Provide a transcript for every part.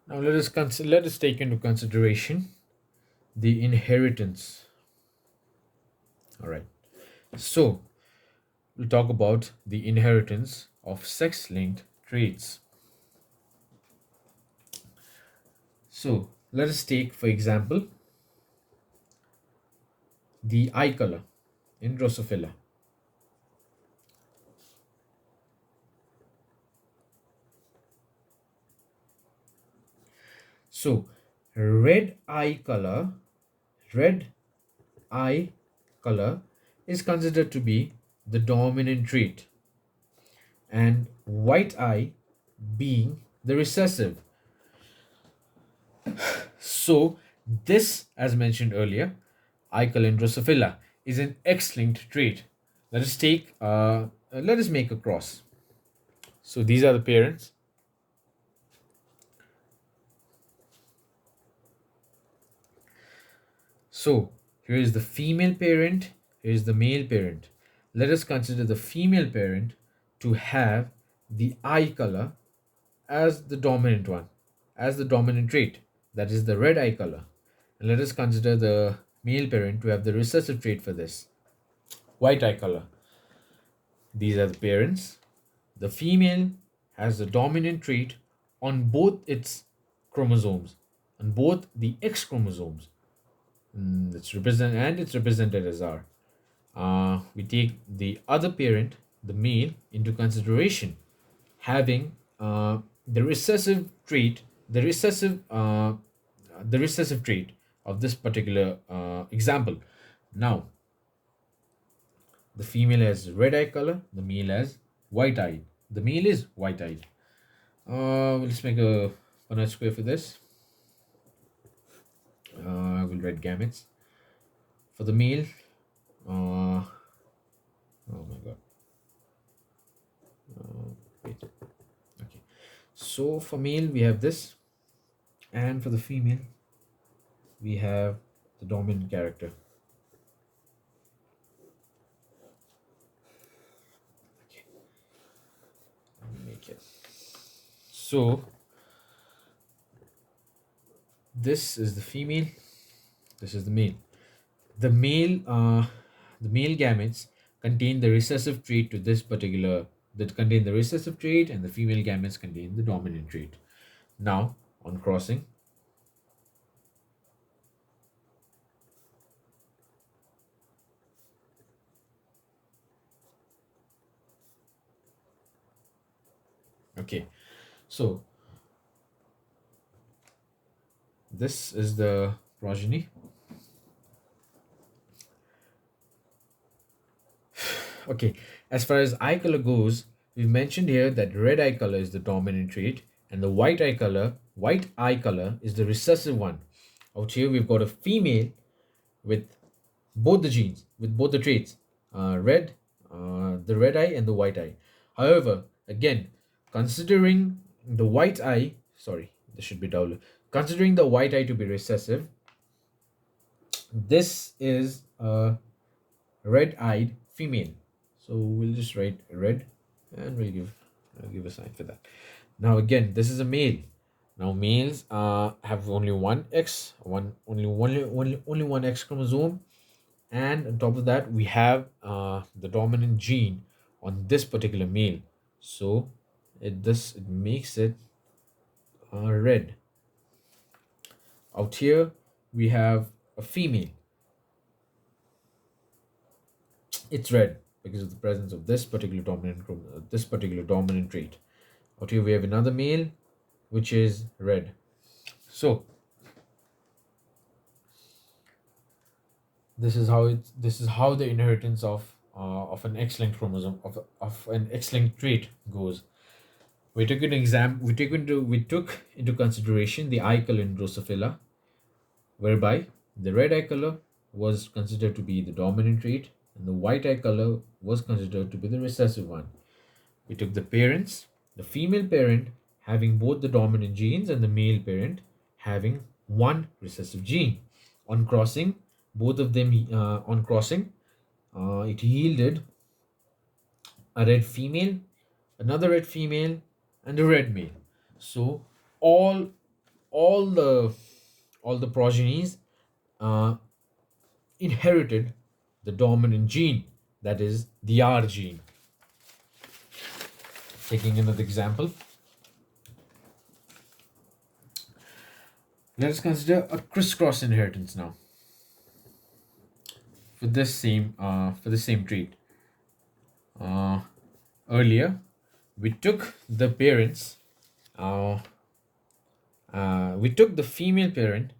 Now let us take into consideration the inheritance. All right. So we'll talk about the inheritance of sex-linked traits. So let us take, for example, the eye color in Drosophila. So red eye color, red eye color is considered to be the dominant trait, and white eye being the recessive. So this, as mentioned earlier, eye color in Drosophila is an X-linked trait. Let us make a cross. So these are the parents. So here is the female parent, here is the male parent. Let us consider the female parent to have the eye color as the dominant one, as the dominant trait, that is the red eye color. And let us consider the male parent to have the recessive trait for this, white eye color. These are the parents. The female has the dominant trait on both its chromosomes, on both the X chromosomes. It's represented as R. We take the other parent, the male, into consideration, having the recessive trait, the recessive trait of this particular example. Now, the female has red eye color, the male has white eye. The male is white eyed. We'll just make a Punnett square for this. We'll write gametes. For the male, oh my god. Wait. Okay. So for male, we have this, and for the female, we have the dominant character. Okay. Let me make it. So this is the female, this is the male. The male, the male gametes contain the recessive trait to this particular that contain the recessive trait, and the female gametes contain the dominant trait. Now, on crossing, okay, so this is the progeny. Okay, as far as eye color goes, we've mentioned here that red eye color is the dominant trait, and the white eye color is the recessive one. Out here, we've got a female with both the genes, with both the traits, the red eye and the white eye. However, again, considering the white eye, sorry, this should be double. Considering the white eye to be recessive, this is a red-eyed female. So we'll just write red, and I'll give a sign for that. Now again, this is a male. Now males have only one X, only one X chromosome, and on top of that we have the dominant gene on this particular male. So it makes it red. Out here we have a female. It's red because of the presence of this particular dominant trait. Out here we have another male, which is red. So this is how the inheritance of an X-linked chromosome of an X-linked trait goes. We took into consideration the eye color in Drosophila, whereby the red eye color was considered to be the dominant trait and the white eye color was considered to be the recessive one. We took the parents, the female parent having both the dominant genes and the male parent having one recessive gene. On crossing, both of them on crossing, it yielded a red female, another red female, and a red male. So all all the progenies uh, inherited the dominant gene, that is the R gene. Taking another example, let us consider a crisscross inheritance now for the same trait. Uh, Earlier, we took the parents. Uh, we took the female parent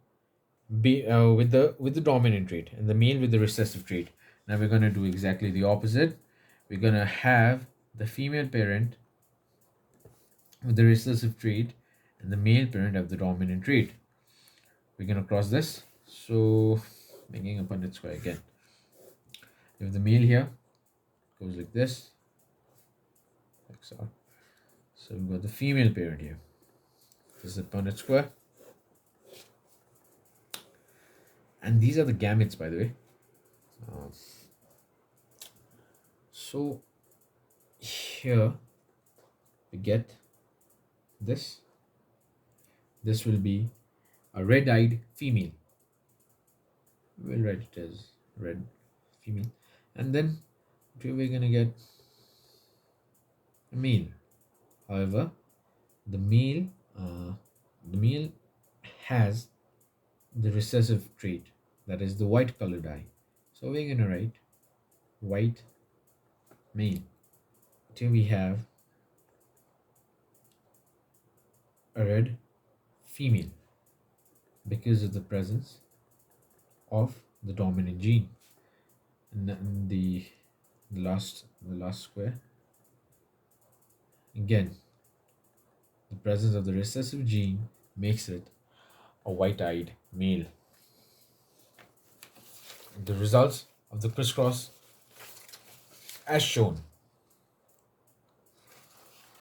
with the dominant trait and the male with the recessive trait. Now we're going to do exactly the opposite. We're going to have the female parent with the recessive trait and the male parent have the dominant trait. We're going to cross this. So making a Punnett square again. If the male here goes like this, XR. So we've got the female parent here. This is a Punnett square. And these are the gametes, by the way. So here we get this. This will be a red-eyed female. We'll write it as red female. And then we're gonna get a male. However, the male has the recessive trait, that is the white colored eye. So we're gonna write white male. Here we have a red female because of the presence of the dominant gene. And then the last square, again the presence of the recessive gene makes it a white-eyed male. The results of the crisscross as shown.